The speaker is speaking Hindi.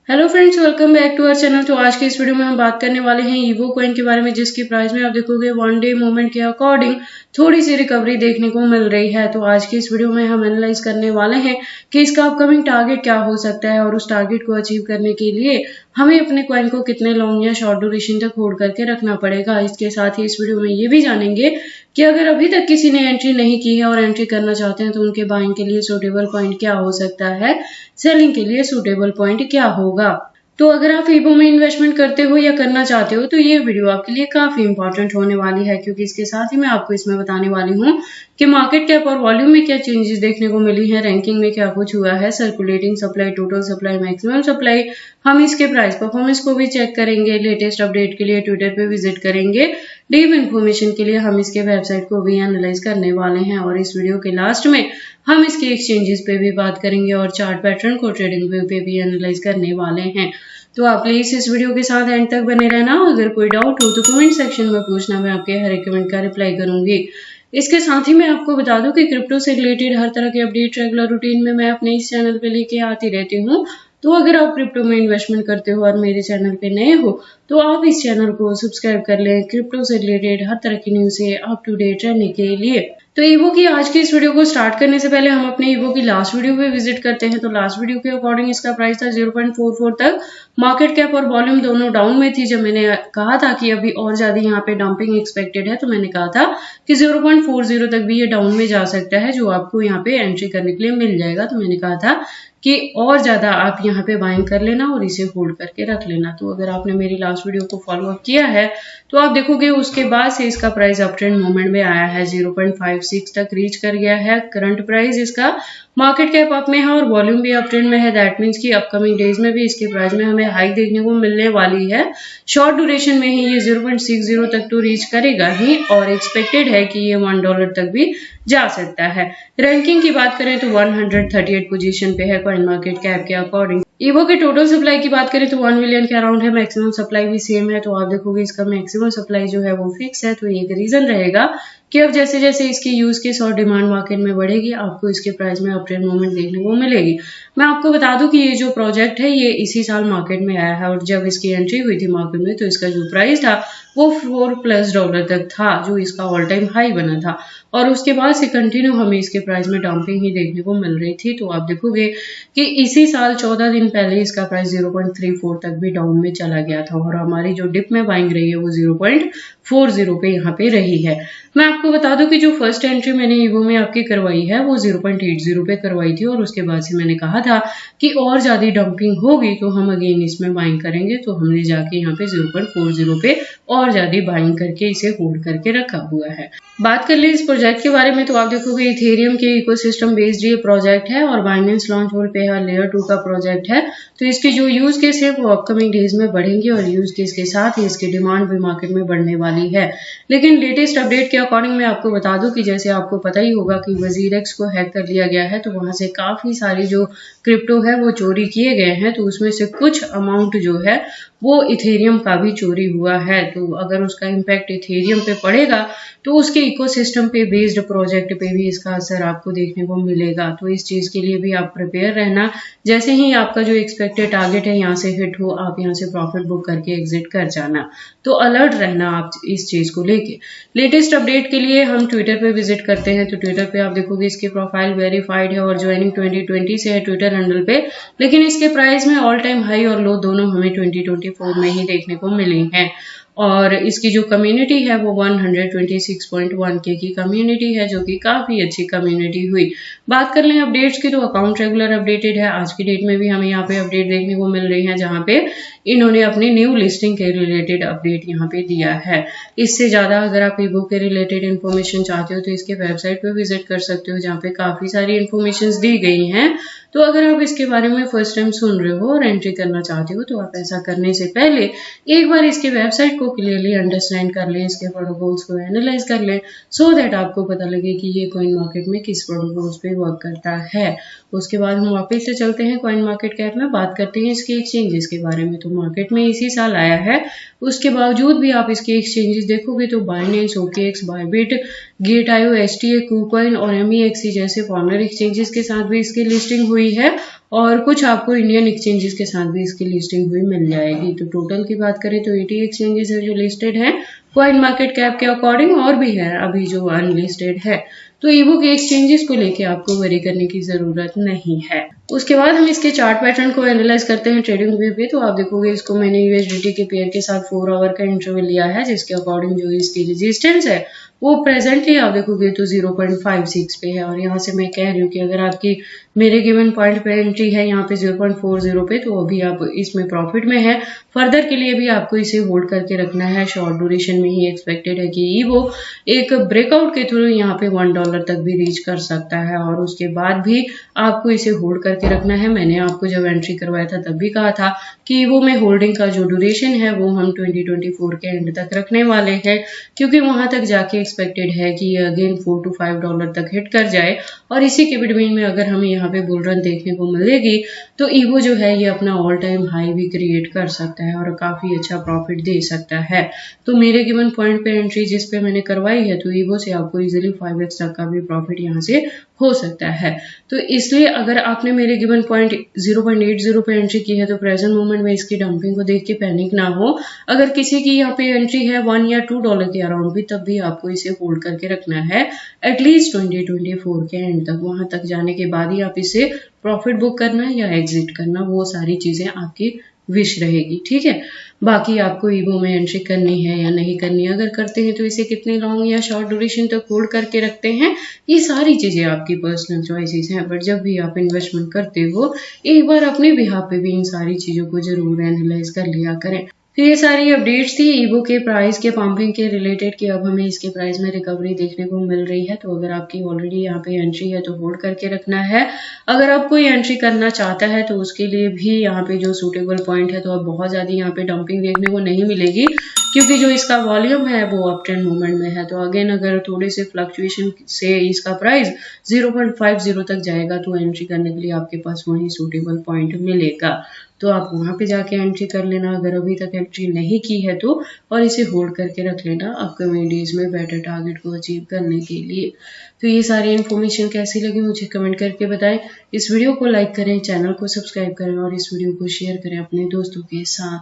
Hello friends, welcome back to our channel. तो आज के इस वीडियो में हम बात करने वाले हैं ईवो कॉइन के बारे में, जिसकी प्राइस में आप देखोगे वन डे मूवमेंट के अकॉर्डिंग थोड़ी सी रिकवरी देखने को मिल रही है। तो आज की इस वीडियो में हम एनालाइज करने वाले हैं कि इसका अपकमिंग टारगेट क्या हो सकता है और उस टारगेट को अचीव करने के लिए हमें अपने कॉइन को कितने लॉन्ग या शॉर्ट ड्यूरेशन तक होल्ड करके रखना पड़ेगा। इसके साथ ही इस वीडियो में ये भी जानेंगे कि अगर अभी तक किसी ने एंट्री नहीं की है और एंट्री करना चाहते हैं तो उनके बाइंग के लिए सूटेबल पॉइंट क्या हो सकता है, सेलिंग के लिए सूटेबल पॉइंट क्या होगा। तो अगर आप ईवो में इन्वेस्टमेंट करते हो या करना चाहते हो तो ये वीडियो आपके लिए काफी इंपॉर्टेंट होने वाली है, क्योंकि इसके साथ ही मैं आपको इसमें बताने वाली हूँ कि मार्केट कैप और वॉल्यूम में क्या चेंजेस देखने को मिली है, रैंकिंग में क्या कुछ हुआ है, circulating supply, total supply, maximum supply. हम इसके प्राइस परफॉर्मेंस को भी चेक करेंगे। लेटेस्ट अपडेट के लिए ट्विटर पे विजिट करेंगे। डीप इन्फॉर्मेशन के लिए हम इसके वेबसाइट को भी एनालाइज करने वाले हैं और इस वीडियो के लास्ट में हम इसके एक्सचेंजेस पे भी बात करेंगे और चार्ट पैटर्न को ट्रेडिंग व्यू पे भी एनालाइज करने वाले हैं। तो आप प्लीज इस वीडियो के साथ एंड तक बने रहना। अगर कोई डाउट हो तो कमेंट सेक्शन में पूछना, मैं आपके हर एक कमेंट का रिप्लाई करूंगी। इसके साथ ही मैं आपको बता दूं कि क्रिप्टो से रिलेटेड हर तरह के अपडेट रेगुलर रूटीन में मैं अपने इस चैनल पे लेके आती रहती हूँ। तो अगर आप क्रिप्टो में इन्वेस्टमेंट करते हो और मेरे चैनल पे नए हो तो आप इस चैनल को सब्सक्राइब कर लें क्रिप्टो से रिलेटेड हर तरह की न्यूज से अप टू डेट रहने के लिए। तो ईवो की आज की इस वीडियो को स्टार्ट करने से पहले हम अपने ईवो की लास्ट वीडियो पे विजिट करते हैं। तो लास्ट वीडियो के अकॉर्डिंग इसका प्राइस था 0.44 तक। मार्केट कैप और वॉल्यूम दोनों डाउन में थी। जब मैंने कहा था कि अभी और ज्यादा यहाँ पे डंपिंग एक्सपेक्टेड है तो मैंने कहा था कि 0.40 तक भी ये डाउन में जा सकता है, जो आपको यहाँ पे एंट्री करने के लिए मिल जाएगा। तो मैंने कहा था कि और ज्यादा आप यहाँ पे बाइंग कर लेना और इसे होल्ड करके रख लेना। तो अगर आपने मेरी लास्ट वीडियो को फॉलो अप किया है तो आप देखोगे उसके बाद से इसका प्राइस अप ट्रेंड मूवमेंट में आया है, 0.56 तक रीच कर गया है। करंट प्राइस इसका मार्केट कैप अप में है और वॉल्यूम भी अप ट्रेंड में है। दैट मीन्स कि अपकमिंग डेज में भी इसके प्राइस में हमें हाइक देखने को मिलने वाली है। शॉर्ट ड्यूरेशन में ही ये 0.60 तक तो रीच करेगा ही और एक्सपेक्टेड है कि ये $1 तक भी जा सकता है। रैंकिंग की बात करें तो 138 पोजीशन पे है कॉइन मार्केट कैप के अकॉर्डिंग। ईवो के टोटल सप्लाई की बात करें तो 1 मिलियन के अराउंड है। मैक्सिमम सप्लाई भी सेम है। तो आप देखोगे इसका मैक्सिमम सप्लाई जो है वो फिक्स है। तो एक रीजन रहेगा कि अब जैसे जैसे इसकी यूज केस और डिमांड मार्केट में बढ़ेगी आपको इसके प्राइस में अप ट्रेंड मूवमेंट देखने को मिलेगी। मैं आपको बता दूं कि ये जो प्रोजेक्ट है ये इसी साल मार्केट में आया है और जब इसकी एंट्री हुई थी मार्केट में तो इसका जो प्राइस था वो $4+ तक था, जो इसका ऑल टाइम हाई बना था। और उसके बाद से कंटिन्यू हमें इसके प्राइस में डंपिंग ही देखने को मिल रही थी। तो आप देखोगे कि इसी साल 14 दिन पहले इसका प्राइस 0.34 तक भी डाउन में चला गया था और हमारी जो डिप में बाइंग रही है वो 0.40 पे यहाँ पे रही है। मैं आपको बता दूं कि जो फर्स्ट एंट्री मैंने ईवो में आपकी करवाई है वो 0.80 पे करवाई थी और उसके बाद से मैंने कहा था कि और ज्यादा डंपिंग होगी तो हम अगेन इसमें बाइंग करेंगे। तो हमने जाके यहाँ पे 0.40 पे और ज्यादा बाइंग करके इसे होल्ड करके रखा हुआ है। बात कर ले इस प्रोजेक्ट के बारे में तो आप देखोगे इथेरियम के इकोसिस्टम बेस्ड ये प्रोजेक्ट है और बाइनेंस लॉन्च होल्ड पे है, लेयर 2 का प्रोजेक्ट है। तो इसके जो यूज केस है वो अपकमिंग डेज में बढ़ेंगे और यूज केस के साथ ही इसकी डिमांड भी मार्केट में बढ़ने वाली है। लेकिन लेटेस्ट अपडेट के अकॉर्डिंग मैं आपको बता दूं कि जैसे आपको पता ही होगा कि WazirX को हैक कर लिया गया है, तो वहां से काफी सारी जो क्रिप्टो है वो चोरी किए गए हैं। तो उसमें से कुछ अमाउंट जो है वो इथेरियम का भी चोरी हुआ है। तो अगर उसका इम्पैक्ट इथेरियम पे पड़ेगा तो उसके इकोसिस्टम पे बेस्ड प्रोजेक्ट पे भी इसका असर आपको देखने को मिलेगा। तो इस चीज के लिए भी आप प्रिपेयर रहना। जैसे ही आपका जो एक्सपेक्टेड टारगेट है यहाँ से हिट हो आप यहाँ से प्रॉफिट बुक करके एग्जिट कर जाना। तो अलर्ट रहना आप इस चीज को लेके। लेटेस्ट अपडेट के लिए हम ट्विटर पे विजिट करते हैं। तो ट्विटर पे आप देखोगे इसकी प्रोफाइल वेरीफाइड है और ज्वाइनिंग 2020 से है ट्विटर हैंडल पे। लेकिन इसके प्राइस में ऑल टाइम हाई और लो दोनों हमें 2024 में ही देखने को मिली हैं। और इसकी जो कम्युनिटी है वो 126.1K की कम्युनिटी है, जो कि काफी अच्छी कम्युनिटी हुई। बात कर लें अपडेट्स की तो अकाउंट रेगुलर अपडेटेड है। आज की डेट में भी हमें यहाँ पे अपडेट देखने को मिल रही है जहाँ पे इन्होंने अपनी न्यू लिस्टिंग के रिलेटेड अपडेट यहाँ पे दिया है। इससे ज्यादा अगर आप ईवो के रिलेटेड इन्फॉर्मेशन चाहते हो तो इसके वेबसाइट पे विजिट कर सकते हो जहाँ पे काफी सारी इन्फॉर्मेशन दी गई हैं। तो अगर आप इसके बारे में फर्स्ट टाइम सुन रहे हो और एंट्री करना चाहते हो तो आप ऐसा करने से पहले एक बार इसके वेबसाइट को क्लियरली अंडरस्टैंड कर लें, इसके प्रोटोकॉल्स को एनालाइज कर लें, सो दैट आपको पता लगे कि ये कॉइन मार्केट में किस प्रोटोकॉल्स पे वर्क करता है। उसके बाद हम वापस से चलते हैं कॉइन मार्केट कैप में, बात करते हैं इसके एक्सचेंजेस के बारे में। तो मार्केट में इसी साल आया है, उसके बावजूद भी आप इसके एक्सचेंजेस देखोगे तो Binance, OKX, Bybit, Gate.io, STA, KuCoin और MEXC जैसे फॉर्मर एक्सचेंजेस के साथ भी इसकी लिस्टिंग हुई है और कुछ आपको इंडियन एक्सचेंजेस के साथ भी इसकी लिस्टिंग हुई मिल जाएगी। तो टोटल की बात करें तो 80 एक्सचेंजेस है जो लिस्टेड है कॉइन मार्केट कैप के अकॉर्डिंग, और भी है अभी जो अनलिस्टेड है। तो ईवो के एक्सचेंजेस को लेके आपको वरी करने की जरूरत नहीं है। उसके बाद हम इसके चार्ट पैटर्न को एनालाइज करते हैं ट्रेडिंग व्यू पे। तो आप देखोगे इसको मैंने यूएसडीटी के पेयर के साथ 4 आवर का इंटरवल लिया है, जिसके अकॉर्डिंग जो इसकी रेजिस्टेंस है वो प्रेजेंटली आप देखोगे तो 0.56 पे है। और यहाँ से मैं कह रही हूँ कि अगर आपकी मेरे गिवन पॉइंट पे एंट्री है यहाँ पे 0.40 पे, तो अभी आप इसमें प्रॉफिट में है। फर्दर के लिए भी आपको इसे होल्ड करके रखना है। शॉर्ट ड्यूरेशन में ही एक्सपेक्टेड है कि ईवो एक ब्रेकआउट के थ्रू यहाँ पे $1 तक भी रीच कर सकता है, और उसके बाद भी आपको इसे होल्ड करके रखना है। मैंने आपको जब एंट्री करवाया था तब भी कहा था कि ईवो में होल्डिंग का जो ड्यूरेशन है वो हम 2024 के एंड तक रखने वाले हैं, क्योंकि वहां तक जाके एक्सपेक्टेड है कि ये अगेन $4 to $5 तक हिट कर जाए। और इसी के बिटवीन में अगर हमें यहाँ पे बुल रन देखने को मिलेगी तो ईवो जो है ये अपना ऑल टाइम हाई भी क्रिएट कर सकता है और काफी अच्छा प्रॉफिट दे सकता है। तो मेरे गिवन पॉइंट पे एंट्री जिस पे मैंने करवाई है, तो ईवो से आपको इजीली 5x तक का भी प्रॉफिट यहाँ से हो सकता है। तो इसलिए अगर आपने मेरे गिवन पॉइंट 0.80 पे एंट्री की है तो प्रेजेंट मोमेंट में इसकी डंपिंग को देख के पैनिक ना हो। अगर किसी की यहाँ पे एंट्री है $1 या $2 के अराउंड भी, तब भी आपको इसे होल्ड करके रखना है एटलीस्ट 2024 के एंड तक। वहां तक जाने के बाद ही आप इसे प्रॉफिट बुक करना या एग्जिट करना, वो सारी चीजें आपकी विश रहेगी, ठीक है। बाकी आपको ईवो में एंट्री करनी है या नहीं करनी है, अगर करते हैं तो इसे कितने लॉन्ग या शॉर्ट ड्यूरेशन तक होल्ड करके रखते हैं, ये सारी चीजें आपकी पर्सनल चॉइसेस हैं। बट जब भी आप इन्वेस्टमेंट करते हो एक बार अपने बिहाफ पे भी इन सारी चीजों को जरूर एनालाइज कर लिया करें। तो ये सारी अपडेट्स थी ईवो के प्राइस के पंपिंग के रिलेटेड कि अब हमें इसके प्राइस में रिकवरी देखने को मिल रही है। तो अगर आपकी ऑलरेडी यहाँ पे एंट्री है तो होल्ड करके रखना है। अगर आप कोई एंट्री करना चाहता है तो उसके लिए भी यहाँ पे जो सूटेबल पॉइंट है, तो अब बहुत ज्यादा यहाँ पे डंपिंग देखने को नहीं मिलेगी, क्योंकि जो इसका वॉल्यूम है वो अप ट्रेंड मूवमेंट में है। तो अगेन अगर थोड़े से फ्लक्चुएशन से इसका प्राइस 0.50 तक जाएगा तो एंट्री करने के लिए आपके पास वही सूटेबल पॉइंट मिलेगा। तो आप वहां पे जाके एंट्री कर लेना अगर अभी तक एंट्री नहीं की है तो, और इसे होल्ड करके रख लेना अपकमिंग डेज में बेटर टारगेट को अचीव करने के लिए। तो ये सारी इन्फॉर्मेशन कैसी लगी मुझे कमेंट करके बताएं। इस वीडियो को लाइक करें, चैनल को सब्सक्राइब करें और इस वीडियो को शेयर करें अपने दोस्तों के साथ।